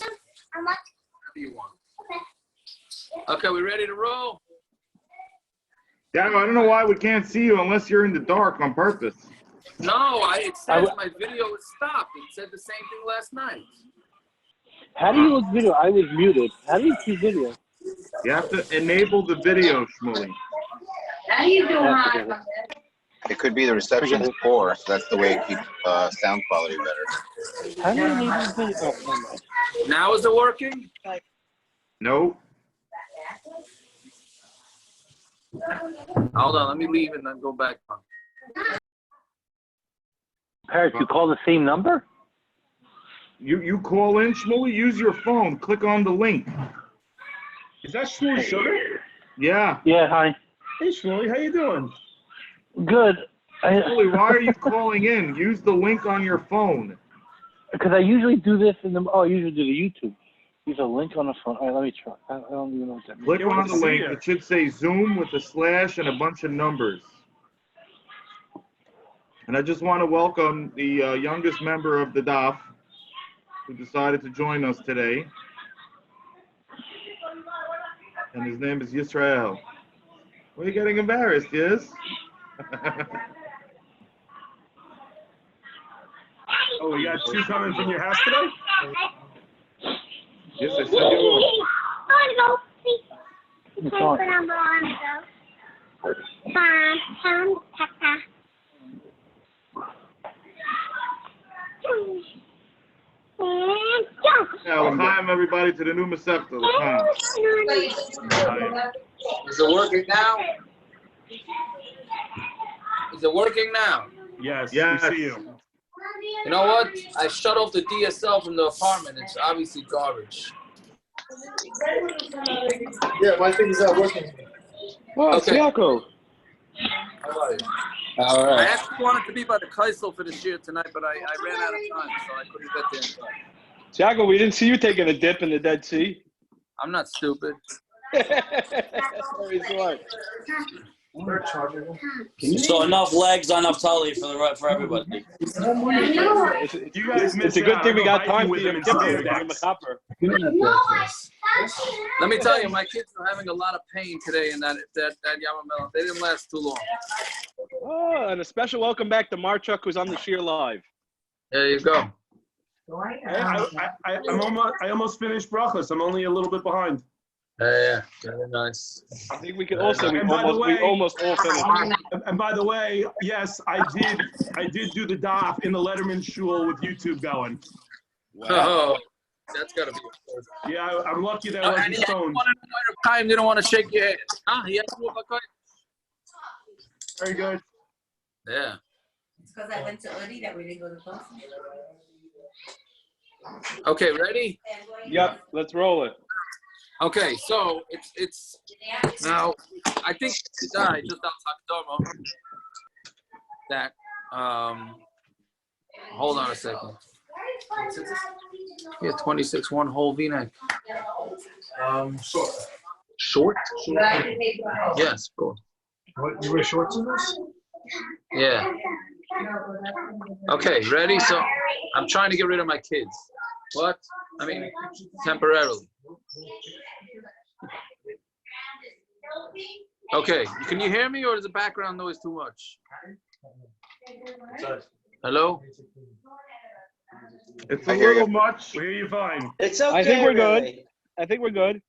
What do you want? Okay, we ready to roll? Daniel, I don't know why we can't see you unless you're in the dark on purpose. No, it says my video is stopped. It said the same thing last night. How do you look video? I was muted. How do you see video? You have to enable the video, Shmuley. How you doing? It could be the reception's poor, so that's the way it keeps sound quality better. How do you enable the video? Oh, never mind. Now is it working? No. Hold on, let me leave and then go back on. Parrot, you call the same number? You call in, Shmuley, use your phone. Click on the link. Is that Shmuley Sugar? Yeah. Yeah, hi. Hey, Shmuley, how you doing? Good. Shmuley, why are you calling in? Use the link on your phone. Because I usually do this in the. Oh, I usually do the YouTube. Use a link on the phone. All right, let me try. I don't even know what that means. Click on the link. It should say Zoom with a slash and a bunch of numbers. And I just want to welcome the youngest member of the Daf who decided to join us today. And his name is Yisrael. Why are you getting embarrassed, yes? Oh, we got two coming from your house today? Yes, I said you L'chaim, everybody, to the new Masechta. L'chaim. Is it working now? Is it working now? Yes, Yes. we see you. You know what? I shut off the DSL from the apartment. It's obviously garbage. Yeah, my thing is not working. Oh, Okay. Yaakov. How are you? All I right. actually wanted to be by the Kaisel for this year tonight, but I ran out of time, so I couldn't get there in time. Tiago, we didn't see you taking a dip in the Dead Sea. I'm not stupid. Very smart. So enough legs on Naftali for everybody. You guys It's a good thing we got time for you to give him a copper. Let me tell you, my kids are having a lot of pain today in that Yamamelon. They didn't last too long. Oh, and a special welcome back to Marchuk, who's on the Sheer Live. There you go. I almost finished brachas. I'm only a little bit behind. Yeah, very nice. I think we could also, we And by the almost way- all finished. And by the way, yes, I did do the daf in the Letterman shul with YouTube going. Oh, that's got to be a first. Yeah, I'm lucky that I wasn't And stoned. time, they don't want to shake your head. Huh? He has to move like Very good. Yeah. It's because I went to Udi that we didn't go to class. Okay, ready? Yep, let's roll it. Okay, so it's now. I think today just outside Doma. That hold on a second. Yeah, 26, one whole V-neck. Short. Short? Yes, cool. What, you wear shorts in this? Yeah. Okay, ready? So I'm trying to get rid of my kids. What? I mean, temporarily. Okay, can you hear me or is the background noise too much? Hello? It's a little much. We hear you fine. It's okay. I think we're really. good. I think we're good.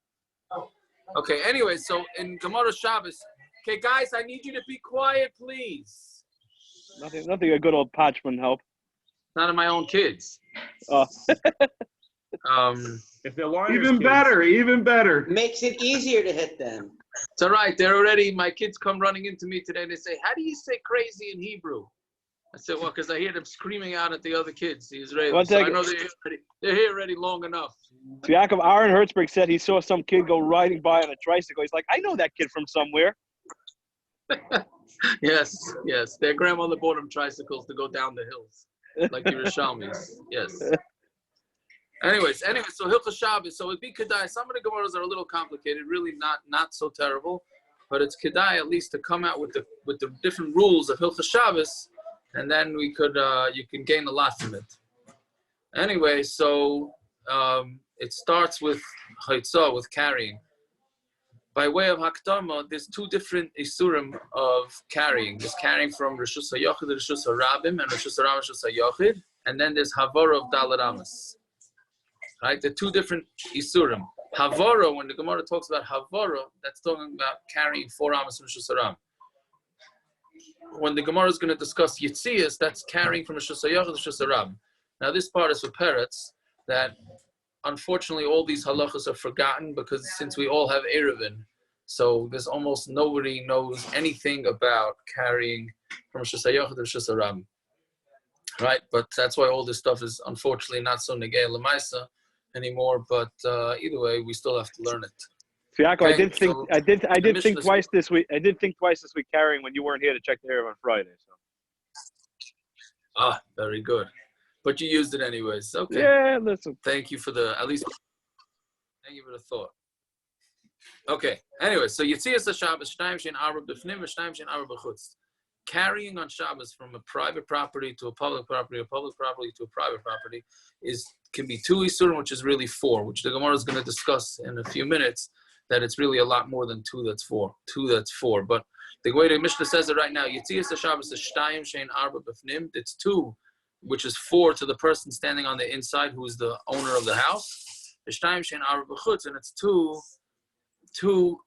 Okay, anyway, so in Gemara Shabbos, okay, guys, I need you to be quiet, please. Nothing a good old Potch wouldn't help. None of my own kids. If they're Lions Even kids, better, even better. Makes it easier to hit them. It's all right. They're already, my kids come running into me today. They say, how do you say crazy in Hebrew? I said, well, because I hear them screaming out at the other kids, the Israelis. So I know they're here already long enough. So Yaakov, Aaron Hertzberg said he saw some kid go riding by on a tricycle. He's like, I know that kid from somewhere. Yes. Their grandmother bought them tricycles to go down the hills, like the Yerushalmis. Yes. Anyways, so Hilchah Shabbos. So it'd be Kedai. Some of the Gemaras are a little complicated, really not so terrible, but it's Kedai at least to come out with the different rules of Hilchah Shabbos, and then we could you can gain a lot from it. Anyway, so it starts with chaytzah, with carrying. By way of Hakdama, there's two different isurim of carrying. There's carrying from Rishus HaYochid, Rishus HaRabim, and Rishus HaRam, Rishus HaYochid. And then there's Havara of Daled Amos. Right? The two different isurim. Havara, when the Gemara talks about Havara, that's talking about carrying 4 Amos from Rishus HaRam. When the Gemara is going to discuss Yitzias, that's carrying from Rishus HaYochid to Rishus HaRabim. Now this part is for Peretz, that unfortunately, all these halachas are forgotten because since we all have Erevin, so there's almost nobody knows anything about carrying from Rishus HaYochid to Rishus HaRabim. Right? But that's why all this stuff is unfortunately not so negei l'maisa anymore. But either way, we still have to learn it. Fiacco, Okay, I did think Mishna- twice this week. I did think twice this week carrying when you weren't here to check the Erev on Friday. So. Very good. But you used it anyways. Okay. Yeah, listen. Thank you for the thought. Okay. Anyway, so Yitzias HaShabbos, Shnayim Shein Arba B'fnim, Shnayim Shein Arba B'chutz. Carrying on Shabbos from a private property to a public property, to a private property, can be 2 isurim, which is really 4, which the Gemara is going to discuss in a few minutes. That it's really a lot more than 2. That's 4. 2. That's 4. But the way the Mishna says it right now, Yitzias HaShabbos is Shnayim Shein Arba B'fnim. It's 2. Which is 4 to the person standing on the inside, who is the owner of the house. And it's 2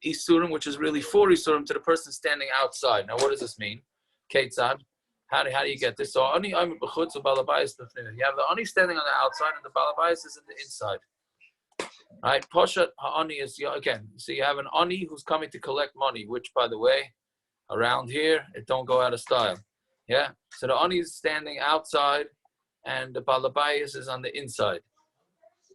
isurim, which is really 4 isurim to the person standing outside. Now, what does this mean? Ketzad, how do you get this? So, you have the ani standing on the outside, and the balabais is in the inside. Right? Poshat ha'ani is again. So you have an ani who's coming to collect money, which, by the way, around here it don't go out of style. Yeah, so the ani is standing outside, and the balabayas is on the inside.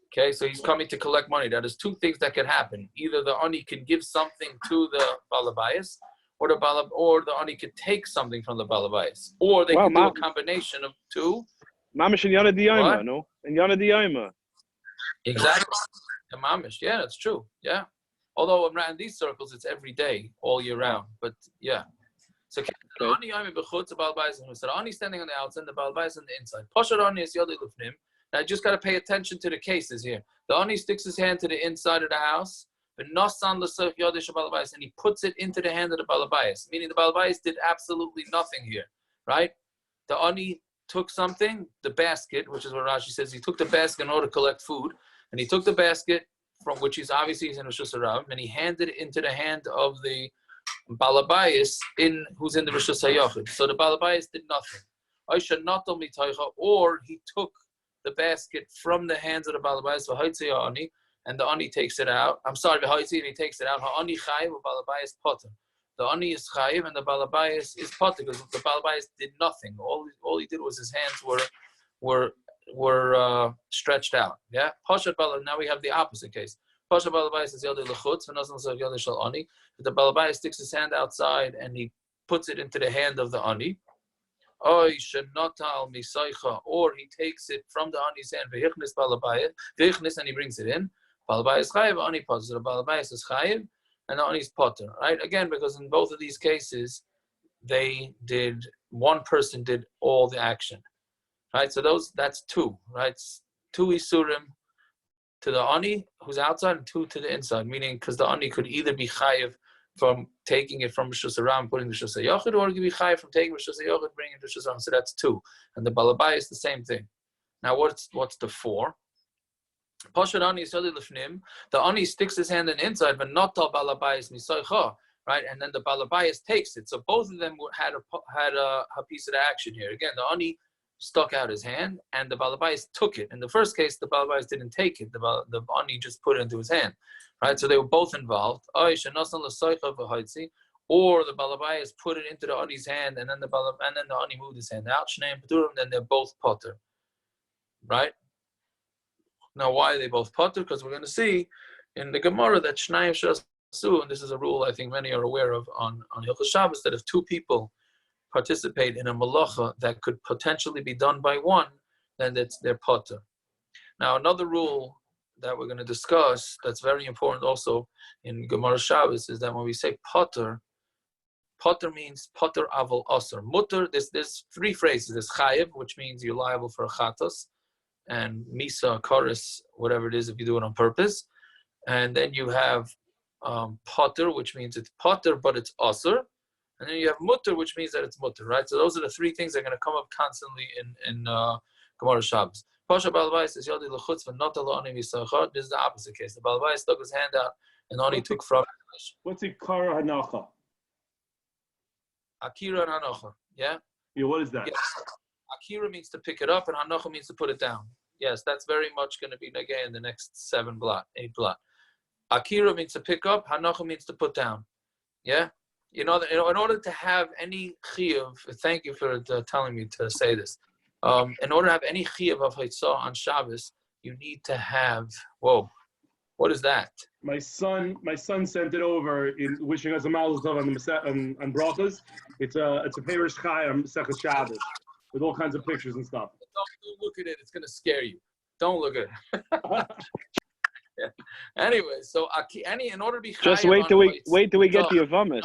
Okay, so he's coming to collect money. That is 2 things that can happen. Either the ani can give something to the balabayas, or the ani could take something from the balabayas, or they can do a combination of 2. Mamish and Yana Diyama, no? And Yana Diyama. Exactly. The mamish, yeah, that's true. Yeah, although around these circles, it's every day, all year round. But yeah. So the ani standing on the outside, and the balbais on the inside. Now you just got to pay attention to the cases here. The ani sticks his hand to the inside of the house, and he puts it into the hand of the balbais, meaning the balbais did absolutely nothing here, right? The ani took something, the basket, which is what Rashi says. He took the basket in order to collect food, and he took the basket from which he's in Rishus HaRabim, and he handed it into the hand of the Balabayas who's in the Rishus HaYochid. So the Balabayas did nothing. Or he took the basket from the hands of the Balabayas, and the ani takes it out. I'm sorry, and he takes it out. Ha'ani chayiv, Balabayas potter. The ani is chayiv, and the Balabayas is potter, because the Balabayas did nothing. All he did was his hands were stretched out. Yeah. Now we have the opposite case. Pasha balabais is yodei lechutz, and doesn't say yodei shel ani. The balabais sticks his hand outside and he puts it into the hand of the ani. Or he takes it from the ani's hand. Vehichnis balabais, vehichnis, and he brings it in. Balabais chayiv, ani potter. The balabais is chayiv, and the ani is potter. Right? Again, because in both of these cases, one person did all the action. Right? So that's 2. Right? 2 isurim to the ani who's outside, and 2 to the inside, meaning because the ani could either be chayiv from taking it from Rishus HaRabim, putting Rishus HaYochid, or it could be chayiv from taking Rishus HaYochid, bringing it to Rishus HaRabim. So that's 2. And the balabai is the same thing. Now what's the 4? Pashat ani yisodei lefnim. The ani sticks his hand in the inside, but not all balabayis misoicha, right? And then the balabayis takes it. So both of them had a piece of the action here. Again, the ani stuck out his hand, and the balabais took it. In the first case, the balabais didn't take it. The ani just put it into his hand, right? So they were both involved. Or the balabais put it into the ani's hand, and then the ani moved his hand out. Then they're both potter, right? Now, why are they both potter? Because we're going to see in the Gemara that Shnayim Shasu, and this is a rule I think many are aware of on Hilchos Shabbos, that if 2 people participate in a malacha that could potentially be done by one, then they're potter. Now, another rule that we're going to discuss that's very important also in Gemara Shabbos is that when we say potter means potter aval aser. Mutter, there's 3 phrases. There's chayiv, which means you're liable for a chatos. and misa, chorus, whatever it is, if you do it on purpose. And then you have potter, which means it's potter, but it's asur. And then you have mutter, which means that it's mutter, right? So those are the three things that are going to come up constantly in Gemara Shabbos. Pasha Balabais says, Yodi l'chutz v'nota lo'ani misachot. This is the opposite case. The Balabais stuck his hand out and only took from. What's Ikara Hanacha? Akira and Hanocha, yeah? Yeah, what is that? Yes. Akira means to pick it up, and Hanocha means to put it down. Yes, that's very much going to be again in the next 8 blot. Akira means to pick up, Hanocha means to put down. Yeah? In order to have any chiyuv, thank you for telling me to say this. In order to have any chiyuv of Haitzah on Shabbos, you need to have, whoa, what is that? My son sent it over in wishing us a mazel tov on brachas. It's a paper shchai on Masechet Shabbos with all kinds of pictures and stuff. Don't look at it; it's gonna scare you. Don't look at it. Yeah. Anyway, so in order to be Just wait till we get the Avamis.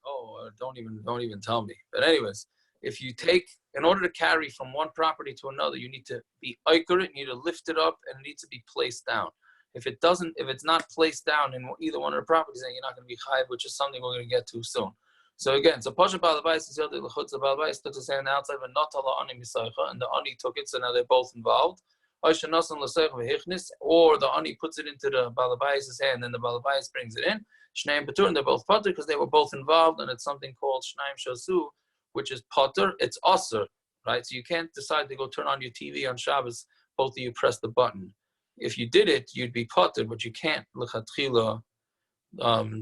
Oh, don't even tell me. But anyways, in order to carry from one property to another, you need to be accurate, you need to lift it up, and it needs to be placed down. If it's not placed down in either one of the properties, then you're not going to be chayav, which is something we're going to get to soon. So again, so Pasha Balabais is Yodi l'chutz. The Balabais took his hand outside, and not ala ani misaycha, and the ani took it, so now they're both involved. Or the ani puts it into the Balabais' hand, and the Balabais brings it in. Shneim Patur, and they're both Patur because they were both involved, and it's something called Shneim Shasu, which is Patur. It's Asur, right? So you can't decide to go turn on your TV on Shabbos, both of you press the button. If you did it, you'd be Patur, but you can't l'chatchila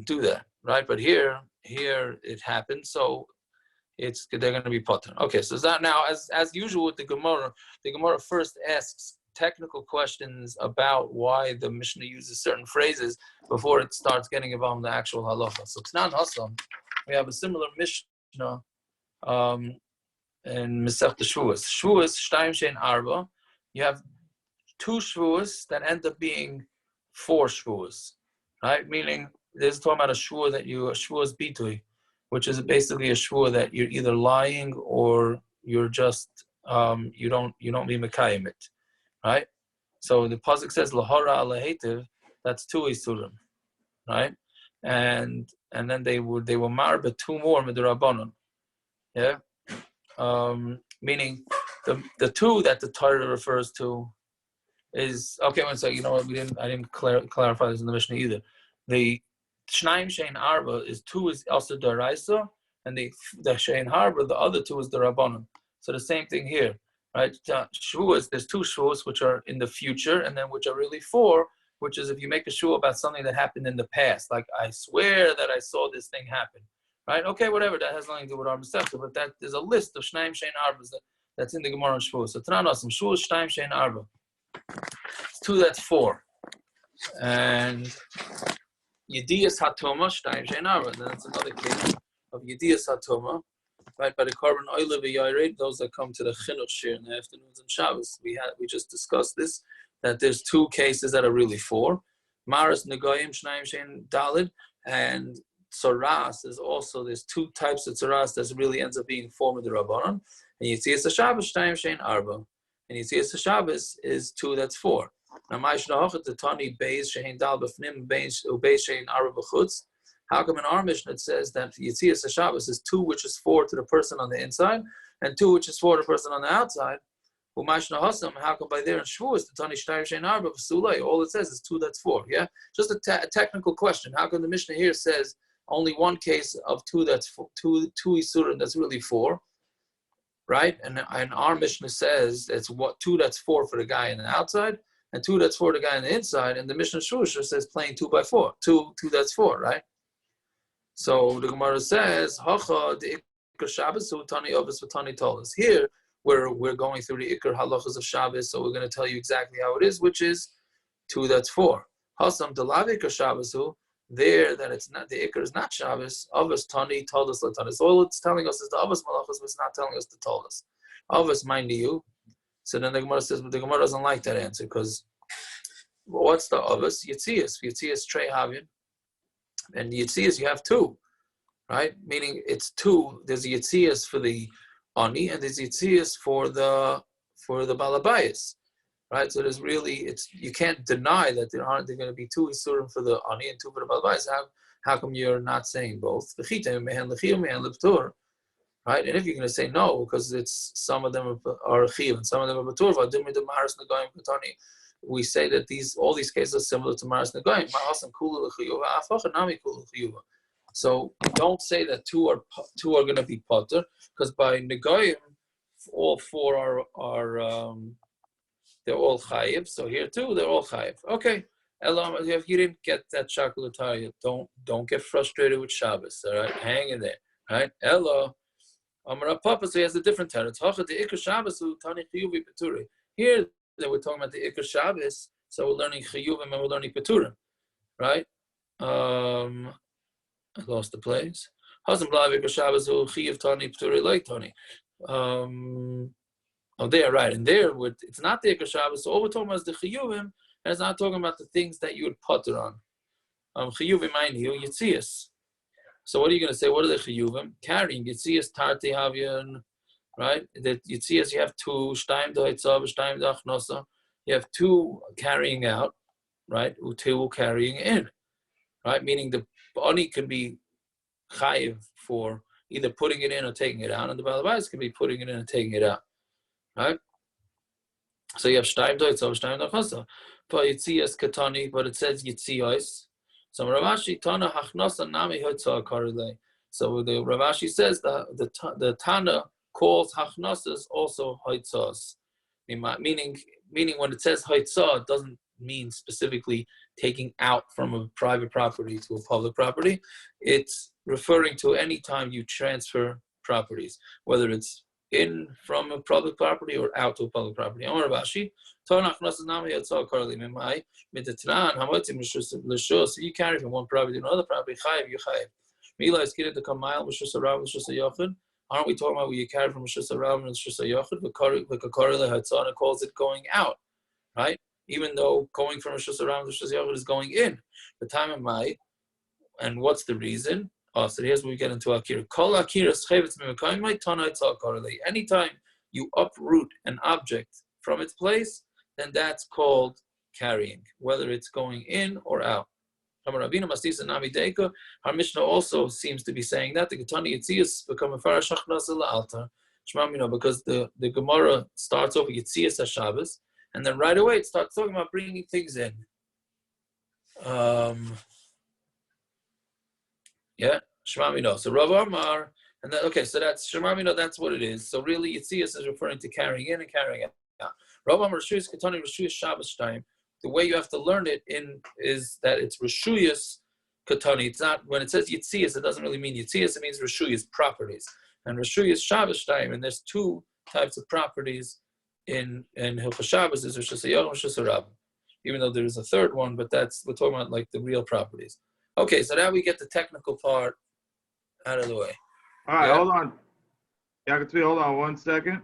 do that, right? But here it happened, so they're going to be Patur. Okay, so that now, as usual with the Gemara first asks technical questions about why the Mishna uses certain phrases before it starts getting involved in the actual halacha. So Tnan Hasam, we have a similar Mishna in Masechet Shavuos. Shavuos Shtayim Shein Arba. You have 2 Shavuos that end up being 4 Shavuos, right? Meaning there's talking about a Shavuos bitui, which is basically a Shavuos that you're either lying or you're just you don't be mekayim it. Right, so the pasuk says lahara alahetiv. That's 2 isurim, right? And then they were marba 2 more midrabanon, yeah. Meaning the 2 that the Torah refers to is okay. One second, you know what? I didn't clarify this in the Mishnah either. The Shnaim Shein Arba is 2 is also daraisa, and the Shein Harba, the other 2 is the Rabbanon. So the same thing here. Right, Shavuos, there's 2 Shavuos which are in the future, and then which are really 4, which is if you make a Shavuos about something that happened in the past, like I swear that I saw this thing happen, right? Okay, whatever, that has nothing to do with our Masechta, but that there's a list of Shnaim Shein Arbas that's in the Gemara on Shavuos. So Tananos, Shavuos Shnaim Shein Arba. 2, that's 4, and Yediyas Hatoma Shnaim Shein Arba. Then that's another case of Yediyas Hatoma. Right, by the carbon oil of a those that come to the chinuch shir in the afternoons and Shabbos. We just discussed this, that there's 2 cases that are really 4. Maras Negoyim Shnaim Shein Dalid, and Tzoras is also, there's 2 types of Tzoras that really ends up being 4 with the Rabbanon. And Yitzias Shabbos Shnaim Shein Arba. And Yitzias Shabbos is 2, that's 4. Now Ma'ishna Hochet the Tani Beis Shein Dal B'fnim Beis Shein Arba B'chutz. How come in our Mishnah it says that Yitzias Shabbos is 2, which is 4 to the person on the inside, and 2, which is 4 to the person on the outside? How come by there in Shavuos the Tani Shtayim Shein Arba V'sulei, all it says is 2, that's 4? Yeah, just a technical question. How come the Mishnah here says only 1 case of 2 that's 2 Isurim that's really 4, right? And our Mishnah says it's 2 that's 4 for the guy on the outside, and 2 that's 4 for the guy on the inside, and the Mishnah Shusha says plain 2 by 4, 2 that's 4, right? So the Gemara says, "Hacha the Iker Shabbos Tani Obis Tani Tolas." Here, we're going through the Iker halachas of Shabbos, so we're going to tell you exactly how it is, which is 2, that's 4. Hasam the Lav Iker Shabbos there that it's not the Iker is not Shabbos. Obis Tani Tolas Latanis. All it's telling us is the Obis malachas, but it's not telling us the Tolas. Obis, mind you. So then the Gemara says, but the Gemara doesn't like that answer because what's the Obis? Yitzias Trey Havin. And Yitzias, you have 2, right? Meaning it's 2. There's a Yitzias for the Ani, and there's Yitzias for the for the balabayas, right? So there's really, you can't deny that there going to be two isurim for the ani and two for the balabayas. How come you're not saying both? Right? And if you're going to say no, because it's some of them are chiv and some of them are batur, we say that all these cases are similar to maras negoyim. So don't say that two are going to be potter, because by negoyim, all four are they're all chayiv. So here too, they're all chayiv. Okay, Elam, if you didn't get that shakulatar, don't get frustrated with Shabbos. All right, hang in there. All right, Elo, Amar Papa, so he has a different teretz. Here that we're talking about the Ikar Shabbos, so we're learning chiyuvim and we're learning peturim, right? I lost the place. Hasam blav Ikar Shabbos chiyuv tani peturi like tani. Oh, there, right, and there it's not the Ikar Shabbos. So all we're talking about is the chiyuvim, and it's not talking about the things that you would putter on. Chiyuvim ainu yitzias. So what are you going to say? What are the chiyuvim? Carrying yitzias tarti havyan. Right? That you see as you have two, shtaim d'hoitzav, shtaim d'achnosa. You have two carrying out, right? Two carrying in, right? Meaning the ani can be chayiv for either putting it in or taking it out, and the balabais can be putting it in and taking it out, right? So you have shtaim d'hoitzav, shtaim d'achnosa. But yitzias katani, but it says yitzios. So Ravashi tana hachnosa nami hoitzav karilei. So the Ravashi says the Tana calls hachnosas also hoitzas, meaning when it says hoitzah, it doesn't mean specifically taking out from a private property to a public property. It's referring to any time you transfer properties, whether it's in from a public property or out to a public property. So you carry from one property to another property. Aren't we talking about where you carry from Shus HaRav and Shus HaYachid? The calls it going out, right? Even though going from Shus HaRav to Shus HaYachid is going in. The time of Mai, and what's the reason? Oh, so here's where we get into Akira. Kol Akira Schevetz Mimekayimai Tana Yitzal Korelei. Anytime you uproot an object from its place, then that's called carrying, whether it's going in or out. Our Mishnah also seems to be saying that the Ketani Yitzias become a Farashach Nasa La'alta. Because the Gemara starts off with Yitzias HaShabbos, and then right away it starts talking about bringing things in. Shemamino. So Rav Amar, and then okay, so that's Shemamino. That's what it is. So really, Yitzias is referring to carrying in and carrying out. Rav Amar Rishuyas Ketani Rishuyas Shabbos time. The way you have to learn it is that it's Rishuyas Katani. It's not, when it says Yitzias, it doesn't really mean Yitzias, it means Rishuyas properties. And Rishuyas Shabbos time, and there's two types of properties in Hilchos Shabbos, is Rishus HaYachid and Rishus HaRav. Even though there is a third one, but we're talking about like the real properties. Okay, so now we get the technical part out of the way. All right, hold on. Yakatui, hold on 1 second.